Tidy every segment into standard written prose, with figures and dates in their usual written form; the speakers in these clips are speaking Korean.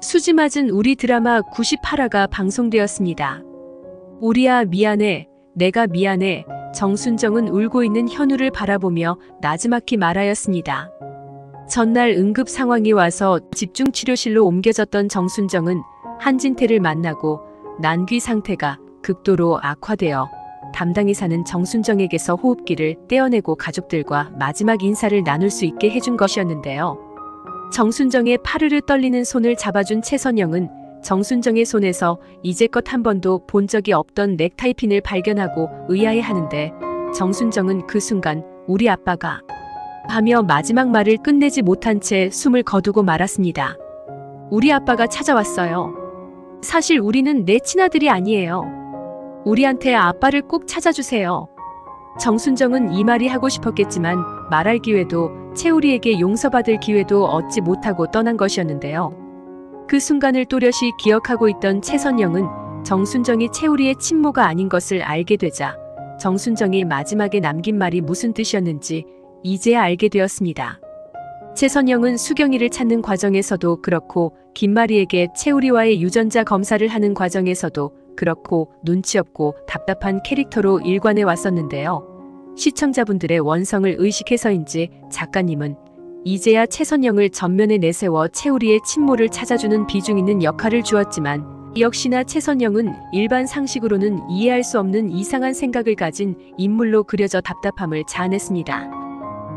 수지 맞은 우리 드라마 98화가 방송되었습니다. 우리야 미안해, 내가 미안해. 정순정은 울고 있는 현우를 바라보며 나지막히 말하였습니다. 전날 응급 상황이 와서 집중치료실로 옮겨졌던 정순정은 한진태를 만나고 난귀 상태가 극도로 악화되어 담당 의사는 정순정에게서 호흡기를 떼어내고 가족들과 마지막 인사를 나눌 수 있게 해준 것이었는데요. 정순정의 파르르 떨리는 손을 잡아준 최선영은 정순정의 손에서 이제껏 한 번도 본 적이 없던 넥타이핀을 발견하고 의아해하는데 정순정은 그 순간 우리 아빠가 하며 마지막 말을 끝내지 못한 채 숨을 거두고 말았습니다. 우리 아빠가 찾아왔어요. 사실 우리는 내 친아들이 아니에요. 우리한테 아빠를 꼭 찾아주세요. 정순정은 이 말이 하고 싶었겠지만 말할 기회도 채우리에게 용서받을 기회도 얻지 못하고 떠난 것이었는데요. 그 순간을 또렷이 기억하고 있던 최선영은 정순정이 채우리의 친모가 아닌 것을 알게 되자 정순정이 마지막에 남긴 말이 무슨 뜻이었는지 이제야 알게 되었습니다. 최선영은 수경이를 찾는 과정에서도 그렇고 김마리에게 채우리와의 유전자 검사를 하는 과정에서도 그렇고 눈치 없고 답답한 캐릭터로 일관해 왔었는데요. 시청자분들의 원성을 의식해서인지 작가님은 이제야 최선영을 전면에 내세워 채우리의 친모를 찾아주는 비중 있는 역할을 주었지만 역시나 최선영은 일반 상식으로는 이해할 수 없는 이상한 생각을 가진 인물로 그려져 답답함을 자아냈습니다.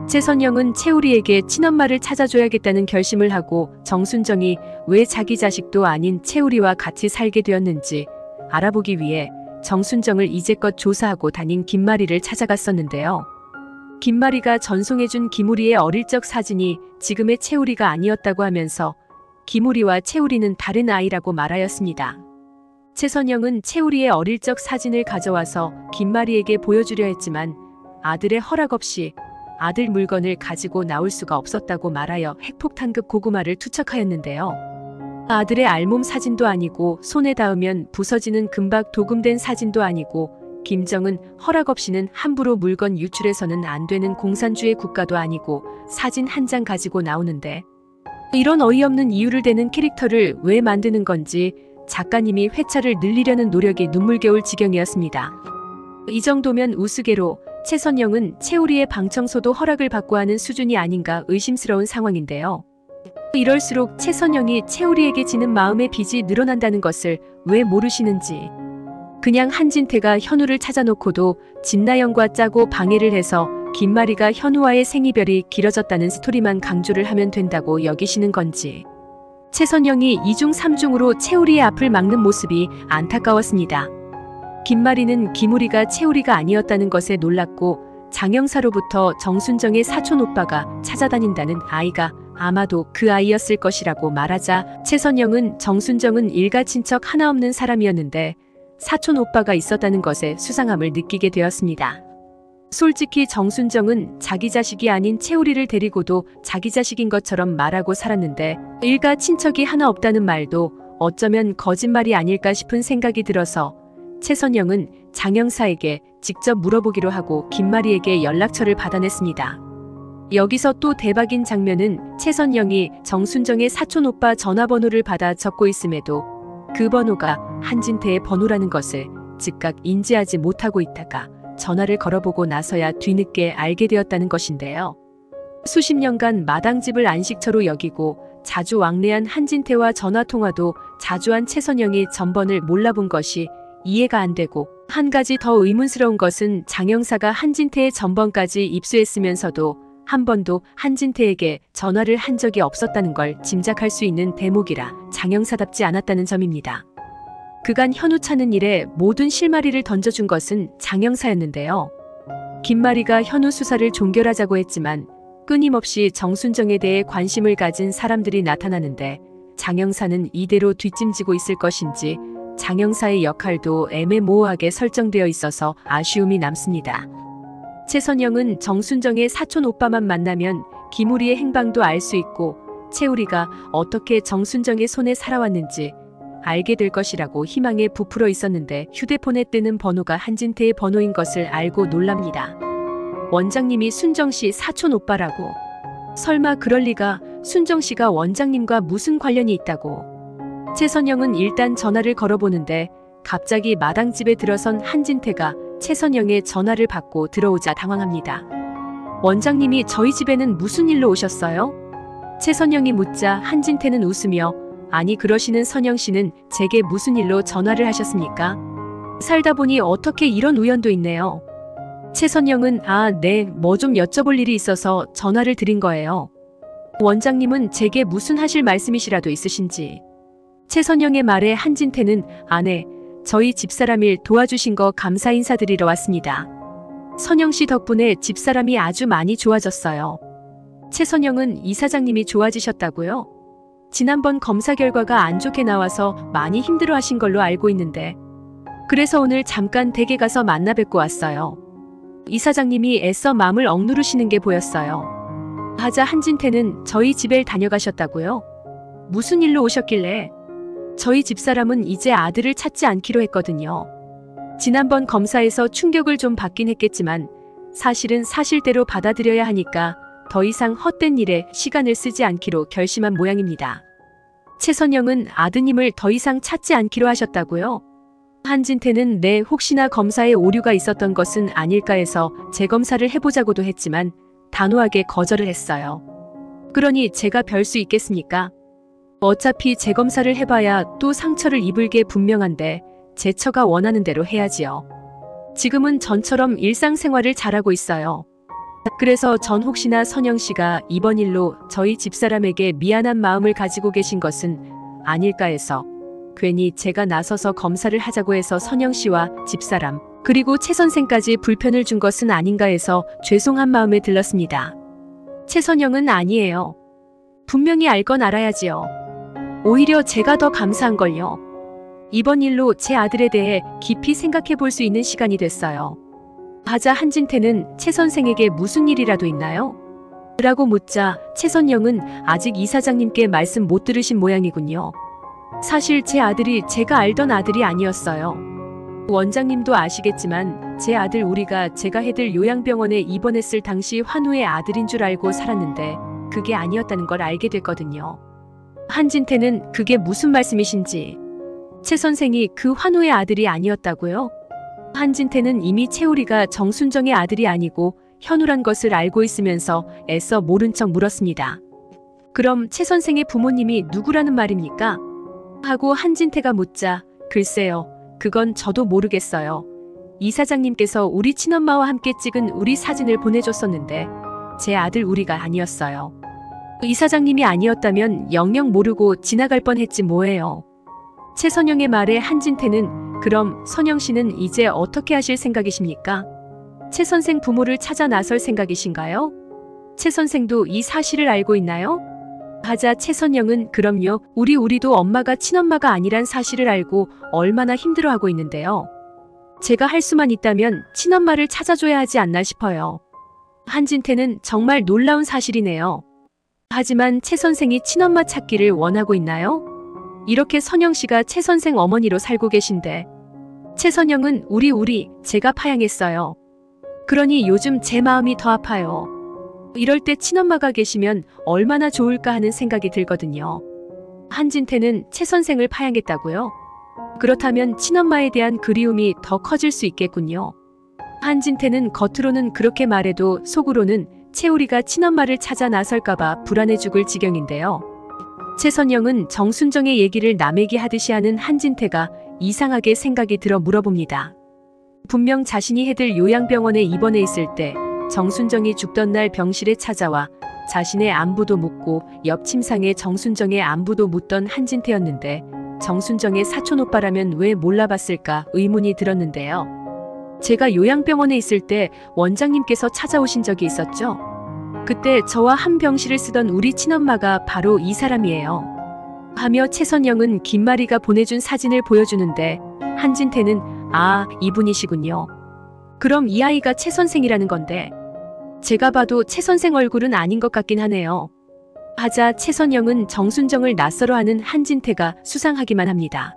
최선영은 채우리에게 친엄마를 찾아줘야겠다는 결심을 하고 정순정이 왜 자기 자식도 아닌 채우리와 같이 살게 되었는지 알아보기 위해 정순정을 이제껏 조사하고 다닌 김마리를 찾아갔었는데요. 김마리가 전송해준 김우리의 어릴 적 사진이 지금의 채우리가 아니었다고 하면서 김우리와 채우리는 다른 아이라고 말하였습니다. 최선영은 채우리의 어릴 적 사진을 가져와서 김마리에게 보여주려 했지만 아들의 허락 없이 아들 물건을 가지고 나올 수가 없었다고 말하여 핵폭탄급 고구마를 투척하였는데요. 아들의 알몸 사진도 아니고 손에 닿으면 부서지는 금박 도금된 사진도 아니고 김정은 허락 없이는 함부로 물건 유출해서는 안 되는 공산주의 국가도 아니고 사진 한 장 가지고 나오는데 이런 어이없는 이유를 대는 캐릭터를 왜 만드는 건지 작가님이 회차를 늘리려는 노력이 눈물겨울 지경이었습니다. 이 정도면 우스개로 최선영은 채우리의 방청소도 허락을 받고 하는 수준이 아닌가 의심스러운 상황인데요. 이럴수록 최선영이 채우리에게 지는 마음의 빚이 늘어난다는 것을 왜 모르시는지 그냥 한진태가 현우를 찾아놓고도 진나영과 짜고 방해를 해서 김마리가 현우와의 생이별이 길어졌다는 스토리만 강조를 하면 된다고 여기시는 건지 최선영이 2중 3중으로 채우리의 앞을 막는 모습이 안타까웠습니다. 김마리는 김우리가 채우리가 아니었다는 것에 놀랐고 장영사로부터 정순정의 사촌 오빠가 찾아다닌다는 아이가 아마도 그 아이였을 것이라고 말하자 최선영은 정순정은 일가 친척 하나 없는 사람이었는데 사촌 오빠가 있었다는 것에 수상함을 느끼게 되었습니다. 솔직히 정순정은 자기 자식이 아닌 채우리를 데리고도 자기 자식인 것처럼 말하고 살았는데 일가 친척이 하나 없다는 말도 어쩌면 거짓말이 아닐까 싶은 생각이 들어서 최선영은 장영사에게 직접 물어보기로 하고 김마리에게 연락처를 받아냈습니다. 여기서 또 대박인 장면은 최선영이 정순정의 사촌 오빠 전화번호를 받아 적고 있음에도 그 번호가 한진태의 번호라는 것을 즉각 인지하지 못하고 있다가 전화를 걸어보고 나서야 뒤늦게 알게 되었다는 것인데요. 수십 년간 마당집을 안식처로 여기고 자주 왕래한 한진태와 전화통화도 자주 한 최선영이 전번을 몰라본 것이 이해가 안 되고 한 가지 더 의문스러운 것은 장영사가 한진태의 전번까지 입수했으면서도 한 번도 한진태에게 전화를 한 적이 없었다는 걸 짐작할 수 있는 대목이라 장영사답지 않았다는 점입니다. 그간 현우 찾는 일에 모든 실마리를 던져준 것은 장영사였는데요. 김마리가 현우 수사를 종결하자고 했지만 끊임없이 정순정에 대해 관심을 가진 사람들이 나타나는데 장영사는 이대로 뒷짐지고 있을 것인지 장영사의 역할도 애매모호하게 설정되어 있어서 아쉬움이 남습니다. 최선영은 정순정의 사촌 오빠만 만나면 김우리의 행방도 알 수 있고 채우리가 어떻게 정순정의 손에 살아왔는지 알게 될 것이라고 희망에 부풀어 있었는데 휴대폰에 뜨는 번호가 한진태의 번호인 것을 알고 놀랍니다. 원장님이 순정씨 사촌 오빠라고. 설마 그럴 리가. 순정씨가 원장님과 무슨 관련이 있다고. 최선영은 일단 전화를 걸어보는데 갑자기 마당집에 들어선 한진태가 최선영의 전화를 받고 들어오자 당황합니다. 원장님이 저희 집에는 무슨 일로 오셨어요? 최선영이 묻자 한진태는 웃으며 아니 그러시는 선영 씨는 제게 무슨 일로 전화를 하셨습니까? 살다 보니 어떻게 이런 우연도 있네요. 최선영은 네, 뭐 좀 여쭤볼 일이 있어서 전화를 드린 거예요. 원장님은 제게 무슨 하실 말씀이시라도 있으신지. 최선영의 말에 한진태는 네, 저희 집사람 일 도와주신 거 감사 인사드리러 왔습니다. 선영 씨 덕분에 집사람이 아주 많이 좋아졌어요. 최선영은 이사장님이 좋아지셨다고요? 지난번 검사 결과가 안 좋게 나와서 많이 힘들어하신 걸로 알고 있는데 그래서 오늘 잠깐 댁에 가서 만나 뵙고 왔어요. 이사장님이 애써 마음을 억누르시는 게 보였어요. 하자 한진태는 저희 집에 다녀가셨다고요? 무슨 일로 오셨길래? 저희 집사람은 이제 아들을 찾지 않기로 했거든요. 지난번 검사에서 충격을 좀 받긴 했겠지만 사실은 사실대로 받아들여야 하니까 더 이상 헛된 일에 시간을 쓰지 않기로 결심한 모양입니다. 최선영은 아드님을 더 이상 찾지 않기로 하셨다고요? 한진태는 네, 혹시나 검사에 오류가 있었던 것은 아닐까 해서 재검사를 해보자고도 했지만 단호하게 거절을 했어요. 그러니 제가 별 수 있겠습니까? 어차피 재검사를 해봐야 또 상처를 입을 게 분명한데 제 처가 원하는 대로 해야지요. 지금은 전처럼 일상생활을 잘하고 있어요. 그래서 전 혹시나 선영 씨가 이번 일로 저희 집사람에게 미안한 마음을 가지고 계신 것은 아닐까 해서 괜히 제가 나서서 검사를 하자고 해서 선영 씨와 집사람 그리고 최 선생까지 불편을 준 것은 아닌가 해서 죄송한 마음에 들렀습니다. 최선영은 아니에요. 분명히 알 건 알아야지요. 오히려 제가 더 감사한걸요. 이번 일로 제 아들에 대해 깊이 생각해 볼 수 있는 시간이 됐어요. 하자 한진태는 최 선생에게 무슨 일이라도 있나요? 라고 묻자 최선영은 아직 이사장님께 말씀 못 들으신 모양이군요. 사실 제 아들이 제가 알던 아들이 아니었어요. 원장님도 아시겠지만 제 아들 우리가 제가 해들 요양병원에 입원했을 당시 환우의 아들인 줄 알고 살았는데 그게 아니었다는 걸 알게 됐거든요. 한진태는 그게 무슨 말씀이신지. 최 선생이 그 환우의 아들이 아니었다고요? 한진태는 이미 채우리가 정순정의 아들이 아니고 현우란 것을 알고 있으면서 애써 모른 척 물었습니다. 그럼 최 선생의 부모님이 누구라는 말입니까? 하고 한진태가 묻자 글쎄요. 그건 저도 모르겠어요. 이사장님께서 우리 친엄마와 함께 찍은 우리 사진을 보내줬었는데 제 아들 우리가 아니었어요. 이사장님이 아니었다면 영영 모르고 지나갈 뻔했지 뭐예요. 최선영의 말에 한진태는 그럼 선영 씨는 이제 어떻게 하실 생각이십니까? 최 선생 부모를 찾아 나설 생각이신가요? 최 선생도 이 사실을 알고 있나요? 하자 최선영은 그럼요. 우리도 엄마가 친엄마가 아니란 사실을 알고 얼마나 힘들어하고 있는데요. 제가 할 수만 있다면 친엄마를 찾아줘야 하지 않나 싶어요. 한진태는 정말 놀라운 사실이네요. 하지만 최 선생이 친엄마 찾기를 원하고 있나요? 이렇게 선영 씨가 최 선생 어머니로 살고 계신데 최선영은 제가 파양했어요. 그러니 요즘 제 마음이 더 아파요. 이럴 때 친엄마가 계시면 얼마나 좋을까 하는 생각이 들거든요. 한진태는 최 선생을 파양했다고요? 그렇다면 친엄마에 대한 그리움이 더 커질 수 있겠군요. 한진태는 겉으로는 그렇게 말해도 속으로는 채우리가 친엄마를 찾아 나설까봐 불안해 죽을 지경인데요. 최선영은 정순정의 얘기를 남에게 하듯이 하는 한진태가 이상하게 생각이 들어 물어봅니다. 분명 자신이 해들 요양병원에 입원해 있을 때 정순정이 죽던 날 병실에 찾아와 자신의 안부도 묻고 옆 침상에 정순정의 안부도 묻던 한진태였는데 정순정의 사촌오빠라면 왜 몰라봤을까 의문이 들었는데요. 제가 요양병원에 있을 때 원장님께서 찾아오신 적이 있었죠? 그때 저와 한 병실을 쓰던 우리 친엄마가 바로 이 사람이에요. 하며 최선영은 김마리가 보내준 사진을 보여주는데 한진태는 이분이시군요. 그럼 이 아이가 최 선생이라는 건데 제가 봐도 최 선생 얼굴은 아닌 것 같긴 하네요. 하자 최선영은 정순정을 낯설어 하는 한진태가 수상하기만 합니다.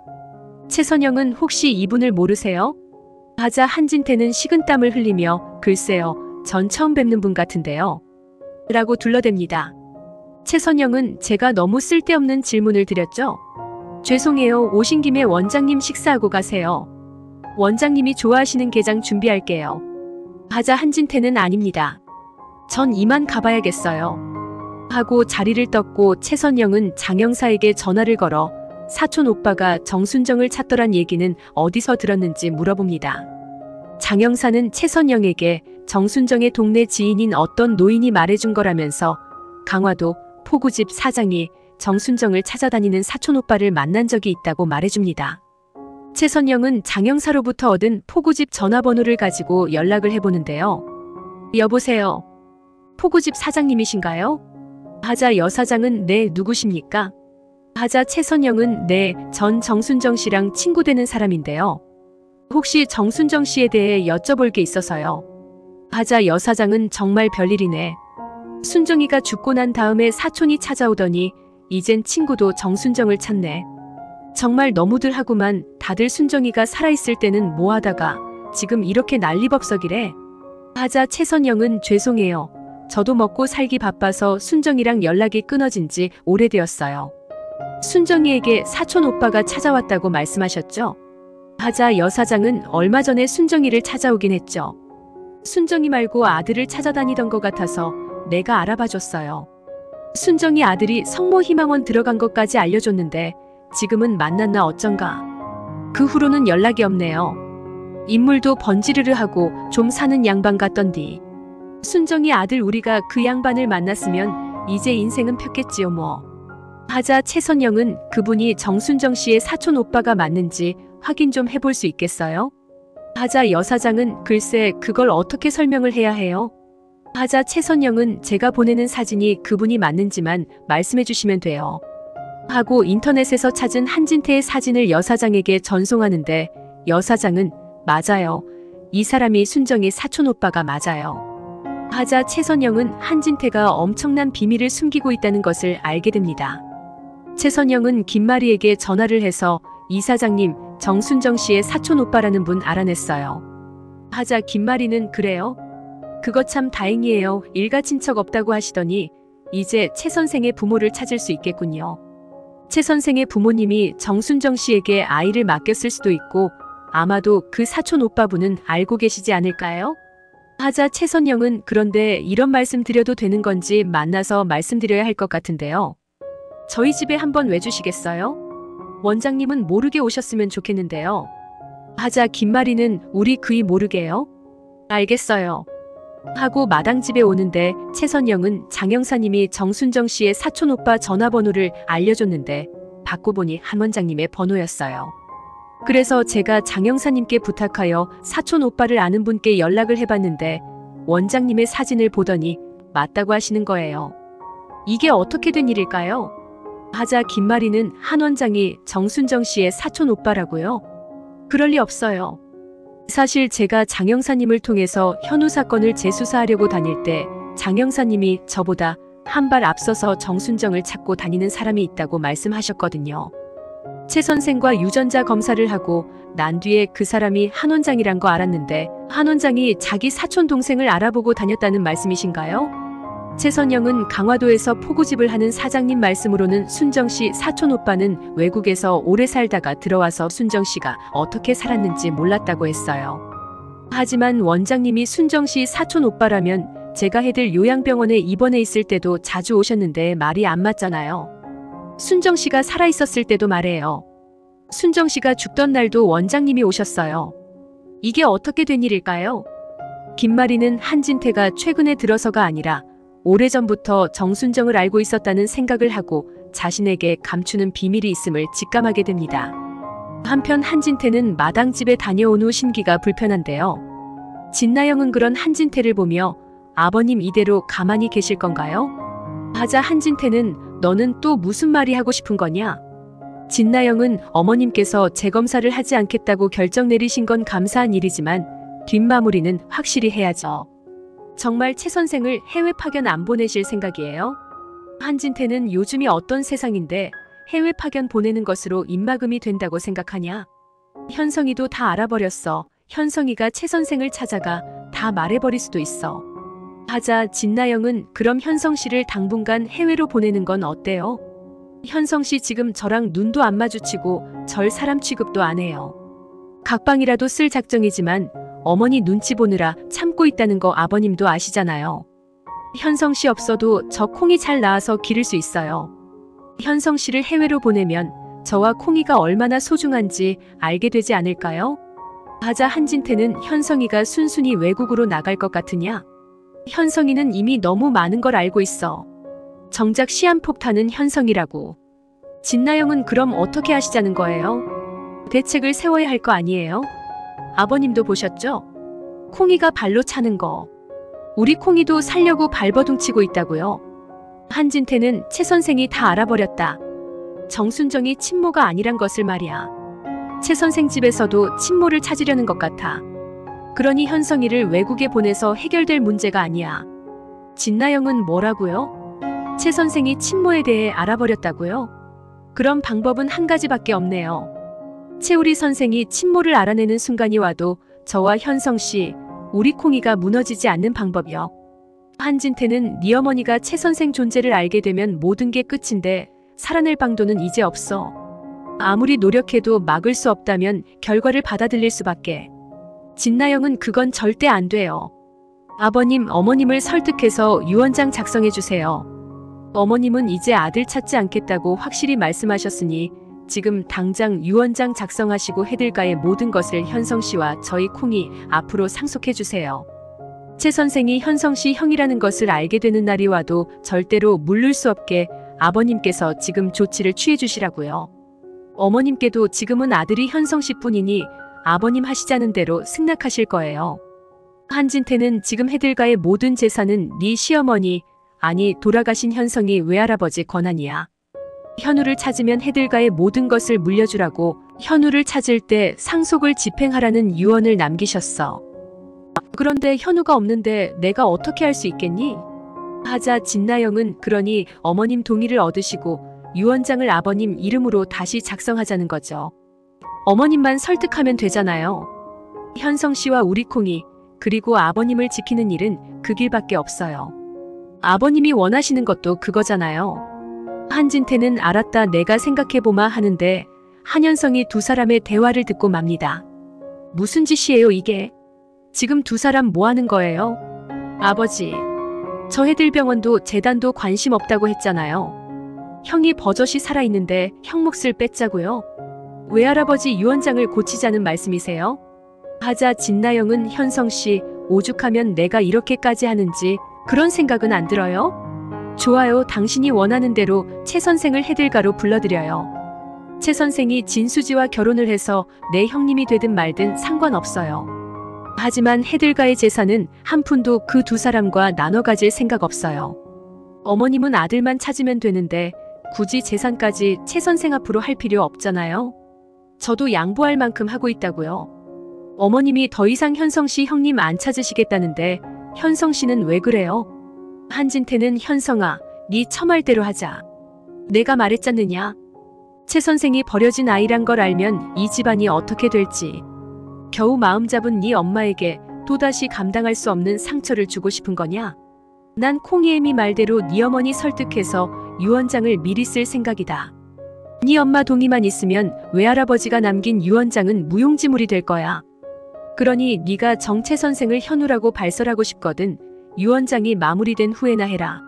최선영은 혹시 이분을 모르세요? 하자 한진태는 식은땀을 흘리며 글쎄요. 전 처음 뵙는 분 같은데요. 라고 둘러댑니다. 최선영은 제가 너무 쓸데없는 질문을 드렸죠? 죄송해요. 오신 김에 원장님 식사하고 가세요. 원장님이 좋아하시는 게장 준비할게요. 하자 한진태는 아닙니다. 전 이만 가봐야겠어요. 하고 자리를 떴고 최선영은 장영사에게 전화를 걸어 사촌 오빠가 정순정을 찾더란 얘기는 어디서 들었는지 물어봅니다. 장영사는 최선영에게 정순정의 동네 지인인 어떤 노인이 말해준 거라면서 강화도 포구집 사장이 정순정을 찾아다니는 사촌 오빠를 만난 적이 있다고 말해줍니다. 최선영은 장영사로부터 얻은 포구집 전화번호를 가지고 연락을 해보는데요. 여보세요. 포구집 사장님이신가요? 하자 여사장은 네, 누구십니까? 하자 최선영은 네, 전 정순정 씨랑 친구 되는 사람인데요. 혹시 정순정 씨에 대해 여쭤볼 게 있어서요. 하자 여사장은 정말 별일이네. 순정이가 죽고 난 다음에 사촌이 찾아오더니 이젠 친구도 정순정을 찾네. 정말 너무들 하구만. 다들 순정이가 살아있을 때는 뭐 하다가 지금 이렇게 난리법석이래. 하자 최선영은 죄송해요. 저도 먹고 살기 바빠서 순정이랑 연락이 끊어진 지 오래되었어요. 순정이에게 사촌 오빠가 찾아왔다고 말씀하셨죠? 하자 여사장은 얼마 전에 순정이를 찾아오긴 했죠. 순정이 말고 아들을 찾아다니던 것 같아서 내가 알아봐줬어요. 순정이 아들이 성모희망원 들어간 것까지 알려줬는데 지금은 만났나 어쩐가. 그 후로는 연락이 없네요. 인물도 번지르르 하고 좀 사는 양반 같던디. 순정이 아들 우리가 그 양반을 만났으면 이제 인생은 폈겠지요 뭐. 하자 최선영은 그분이 정순정 씨의 사촌 오빠가 맞는지 확인 좀 해볼 수 있겠어요? 하자 여사장은 글쎄 그걸 어떻게 설명을 해야 해요? 하자 최선영은 제가 보내는 사진이 그분이 맞는지만 말씀해 주시면 돼요. 하고 인터넷에서 찾은 한진태의 사진을 여사장에게 전송하는데 여사장은 맞아요. 이 사람이 순정의 사촌 오빠가 맞아요. 하자 최선영은 한진태가 엄청난 비밀을 숨기고 있다는 것을 알게 됩니다. 최선영은 김마리에게 전화를 해서 이사장님, 정순정 씨의 사촌 오빠라는 분 알아냈어요. 하자 김마리는 그래요? 그거 참 다행이에요. 일가 친척 없다고 하시더니 이제 최 선생의 부모를 찾을 수 있겠군요. 최 선생의 부모님이 정순정 씨에게 아이를 맡겼을 수도 있고 아마도 그 사촌 오빠분은 알고 계시지 않을까요? 하자 최선영은 그런데 이런 말씀 드려도 되는 건지 만나서 말씀드려야 할 것 같은데요. 저희 집에 한번 외주시겠어요? 원장님은 모르게 오셨으면 좋겠는데요. 하자 김마리는 우리 그이 모르게요? 알겠어요. 하고 마당집에 오는데 최선영은 장영사님이 정순정 씨의 사촌 오빠 전화번호를 알려줬는데 받고 보니 한 원장님의 번호였어요. 그래서 제가 장영사님께 부탁하여 사촌 오빠를 아는 분께 연락을 해봤는데 원장님의 사진을 보더니 맞다고 하시는 거예요. 이게 어떻게 된 일일까요? 하자 김마리는 한 원장이 정순정 씨의 사촌 오빠라고요? 그럴 리 없어요. 사실 제가 장영사님을 통해서 현우 사건을 재수사하려고 다닐 때 장영사님이 저보다 한 발 앞서서 정순정을 찾고 다니는 사람이 있다고 말씀하셨거든요. 최 선생과 유전자 검사를 하고 난 뒤에 그 사람이 한 원장이란 거 알았는데 한 원장이 자기 사촌 동생을 알아보고 다녔다는 말씀이신가요? 최선영은 강화도에서 포구집을 하는 사장님 말씀으로는 순정 씨 사촌 오빠는 외국에서 오래 살다가 들어와서 순정 씨가 어떻게 살았는지 몰랐다고 했어요. 하지만 원장님이 순정 씨 사촌 오빠라면 제가 해들 요양병원에 입원해 있을 때도 자주 오셨는데 말이 안 맞잖아요. 순정 씨가 살아있었을 때도 말해요. 순정 씨가 죽던 날도 원장님이 오셨어요. 이게 어떻게 된 일일까요? 김마리는 한진태가 최근에 들어서가 아니라 오래전부터 정순정을 알고 있었다는 생각을 하고 자신에게 감추는 비밀이 있음을 직감하게 됩니다. 한편 한진태는 마당집에 다녀온 후 심기가 불편한데요. 진나영은 그런 한진태를 보며 아버님 이대로 가만히 계실 건가요? 하자 한진태는 너는 또 무슨 말이 하고 싶은 거냐? 진나영은 어머님께서 재검사를 하지 않겠다고 결정 내리신 건 감사한 일이지만 뒷마무리는 확실히 해야죠. 정말 최 선생을 해외 파견 안 보내실 생각이에요? 한진태는 요즘이 어떤 세상인데 해외 파견 보내는 것으로 입막음이 된다고 생각하냐? 현성이도 다 알아버렸어. 현성이가 최 선생을 찾아가 다 말해버릴 수도 있어. 하자 진나영은 그럼 현성 씨를 당분간 해외로 보내는 건 어때요? 현성 씨 지금 저랑 눈도 안 마주치고 절 사람 취급도 안 해요. 각방이라도 쓸 작정이지만 어머니 눈치 보느라 참고 있다는 거 아버님도 아시잖아요. 현성 씨 없어도 저 콩이 잘 나와서 기를 수 있어요. 현성 씨를 해외로 보내면 저와 콩이가 얼마나 소중한지 알게 되지 않을까요? 하자 한진태는 현성이가 순순히 외국으로 나갈 것 같으냐? 현성이는 이미 너무 많은 걸 알고 있어. 정작 시한폭탄은 현성이라고. 진나영은 그럼 어떻게 하시자는 거예요? 대책을 세워야 할 거 아니에요? 아버님도 보셨죠? 콩이가 발로 차는 거. 우리 콩이도 살려고 발버둥치고 있다고요. 한진태는 최 선생이 다 알아버렸다. 정순정이 친모가 아니란 것을 말이야. 최 선생 집에서도 친모를 찾으려는 것 같아. 그러니 현성이를 외국에 보내서 해결될 문제가 아니야. 진나영은 뭐라고요? 최 선생이 친모에 대해 알아버렸다고요? 그럼 방법은 한 가지밖에 없네요. 최우리 선생이 친모를 알아내는 순간이 와도 저와 현성 씨, 우리 콩이가 무너지지 않는 방법이요. 한진태는 네 어머니가 최 선생 존재를 알게 되면 모든 게 끝인데 살아낼 방도는 이제 없어. 아무리 노력해도 막을 수 없다면 결과를 받아들일 수밖에. 진나영은 그건 절대 안 돼요. 아버님, 어머님을 설득해서 유언장 작성해 주세요. 어머님은 이제 아들 찾지 않겠다고 확실히 말씀하셨으니 지금 당장 유언장 작성하시고 해들가의 모든 것을 현성 씨와 저희 콩이 앞으로 상속해 주세요. 최 선생이 현성 씨 형이라는 것을 알게 되는 날이 와도 절대로 물를 수 없게 아버님께서 지금 조치를 취해 주시라고요. 어머님께도 지금은 아들이 현성 씨뿐이니 아버님 하시자는 대로 승낙하실 거예요. 한진태는 지금 해들가의 모든 재산은 네 시어머니, 아니 돌아가신 현성이 외할아버지 권한이야. 현우를 찾으면 해들가의 모든 것을 물려주라고 현우를 찾을 때 상속을 집행하라는 유언을 남기셨어. 그런데 현우가 없는데 내가 어떻게 할 수 있겠니? 하자 진나영은 그러니 어머님 동의를 얻으시고 유언장을 아버님 이름으로 다시 작성하자는 거죠. 어머님만 설득하면 되잖아요. 현성 씨와 우리 콩이 그리고 아버님을 지키는 일은 그 길밖에 없어요. 아버님이 원하시는 것도 그거잖아요. 한진태는 알았다 내가 생각해보마 하는데 한현성이 두 사람의 대화를 듣고 맙니다. 무슨 짓이에요 이게? 지금 두 사람 뭐 하는 거예요? 아버지, 저 해들병원도 재단도 관심 없다고 했잖아요. 형이 버젓이 살아있는데 형 몫을 뺏자고요? 외할아버지 유언장을 고치자는 말씀이세요? 하자 진나영은 현성 씨, 오죽하면 내가 이렇게까지 하는지 그런 생각은 안 들어요? 좋아요. 당신이 원하는 대로 최 선생을 해들가로 불러드려요. 최 선생이 진수지와 결혼을 해서 내 형님이 되든 말든 상관없어요. 하지만 해들가의 재산은 한 푼도 그 두 사람과 나눠 가질 생각 없어요. 어머님은 아들만 찾으면 되는데 굳이 재산까지 최 선생 앞으로 할 필요 없잖아요. 저도 양보할 만큼 하고 있다고요. 어머님이 더 이상 현성 씨 형님 안 찾으시겠다는데 현성 씨는 왜 그래요? 한진태는 현성아, 네 처말대로 하자. 내가 말했잖느냐. 최 선생이 버려진 아이란 걸 알면 이 집안이 어떻게 될지. 겨우 마음 잡은 네 엄마에게 또다시 감당할 수 없는 상처를 주고 싶은 거냐? 난 콩이애미 말대로 네 어머니 설득해서 유언장을 미리 쓸 생각이다. 네 엄마 동의만 있으면 외할아버지가 남긴 유언장은 무용지물이 될 거야. 그러니 네가 정채 선생을 현우라고 발설하고 싶거든 유언장이 마무리된 후에나 해라.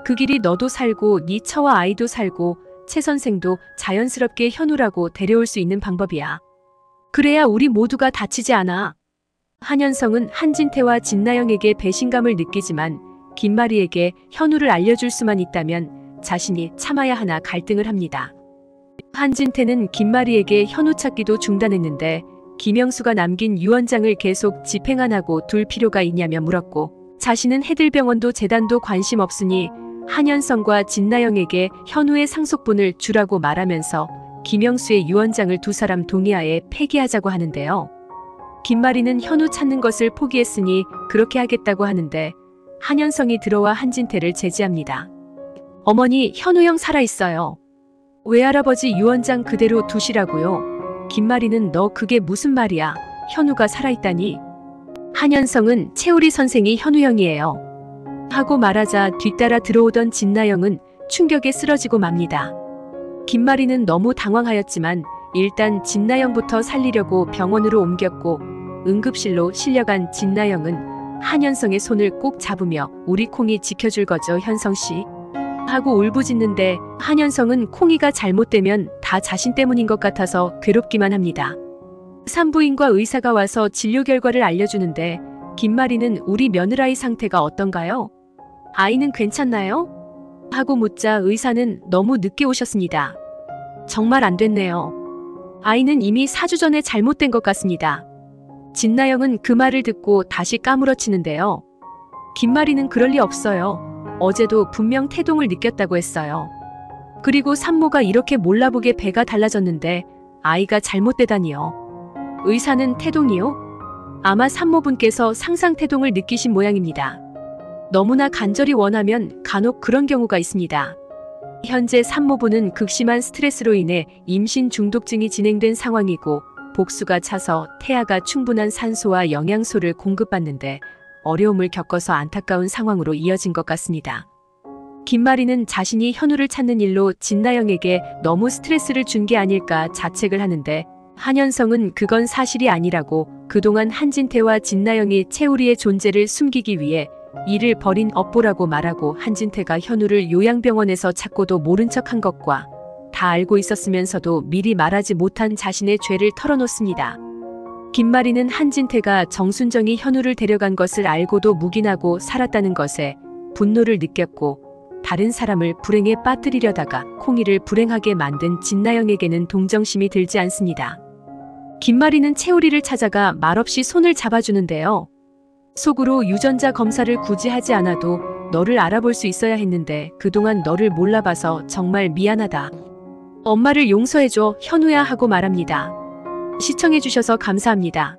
그 길이 너도 살고 네 처와 아이도 살고 채 선생도 자연스럽게 현우라고 데려올 수 있는 방법이야. 그래야 우리 모두가 다치지 않아. 한현성은 한진태와 진나영에게 배신감을 느끼지만 김마리에게 현우를 알려줄 수만 있다면 자신이 참아야 하나 갈등을 합니다. 한진태는 김마리에게 현우 찾기도 중단했는데 김영수가 남긴 유언장을 계속 집행 안 하고 둘 필요가 있냐며 물었고 자신은 해들병원도 재단도 관심 없으니 한현성과 진나영에게 현우의 상속분을 주라고 말하면서 김영수의 유언장을 두 사람 동의하에 폐기하자고 하는데요. 김마리는 현우 찾는 것을 포기했으니 그렇게 하겠다고 하는데 한현성이 들어와 한진태를 제지합니다. 어머니, 현우 형 살아있어요. 외할아버지 유언장 그대로 두시라고요. 김마리는 너 그게 무슨 말이야. 현우가 살아있다니. 한현성은 채우리 선생이 현우 형이에요. 하고 말하자 뒤따라 들어오던 진나영은 충격에 쓰러지고 맙니다. 김마리는 너무 당황하였지만 일단 진나영부터 살리려고 병원으로 옮겼고 응급실로 실려간 진나영은 한현성의 손을 꼭 잡으며 우리 콩이 지켜줄 거죠, 현성씨? 하고 울부짖는데 한현성은 콩이가 잘못되면 다 자신 때문인 것 같아서 괴롭기만 합니다. 산부인과 의사가 와서 진료 결과를 알려주는데 김마리는 우리 며느라이 상태가 어떤가요? 아이는 괜찮나요? 하고 묻자 의사는 너무 늦게 오셨습니다. 정말 안 됐네요. 아이는 이미 4주 전에 잘못된 것 같습니다. 진나영은 그 말을 듣고 다시 까무러치는데요. 김마리는 그럴 리 없어요. 어제도 분명 태동을 느꼈다고 했어요. 그리고 산모가 이렇게 몰라보게 배가 달라졌는데 아이가 잘못되다니요. 의사는 태동이요? 아마 산모분께서 상상 태동을 느끼신 모양입니다. 너무나 간절히 원하면 간혹 그런 경우가 있습니다. 현재 산모분은 극심한 스트레스로 인해 임신 중독증이 진행된 상황이고 복수가 차서 태아가 충분한 산소와 영양소를 공급받는데 어려움을 겪어서 안타까운 상황으로 이어진 것 같습니다. 김마리는 자신이 현우를 찾는 일로 진나영에게 너무 스트레스를 준 게 아닐까 자책을 하는데 한현성은 그건 사실이 아니라고 그동안 한진태와 진나영이 채우리의 존재를 숨기기 위해 일을 벌인 업보라고 말하고 한진태가 현우를 요양병원에서 찾고도 모른 척한 것과 다 알고 있었으면서도 미리 말하지 못한 자신의 죄를 털어놓습니다. 김마리는 한진태가 정순정이 현우를 데려간 것을 알고도 묵인하고 살았다는 것에 분노를 느꼈고 다른 사람을 불행에 빠뜨리려다가 콩이를 불행하게 만든 진나영에게는 동정심이 들지 않습니다. 김마리는 채우리를 찾아가 말없이 손을 잡아주는데요. 속으로 유전자 검사를 굳이 하지 않아도 너를 알아볼 수 있어야 했는데 그동안 너를 몰라봐서 정말 미안하다. 엄마를 용서해줘, 현우야 하고 말합니다. 시청해주셔서 감사합니다.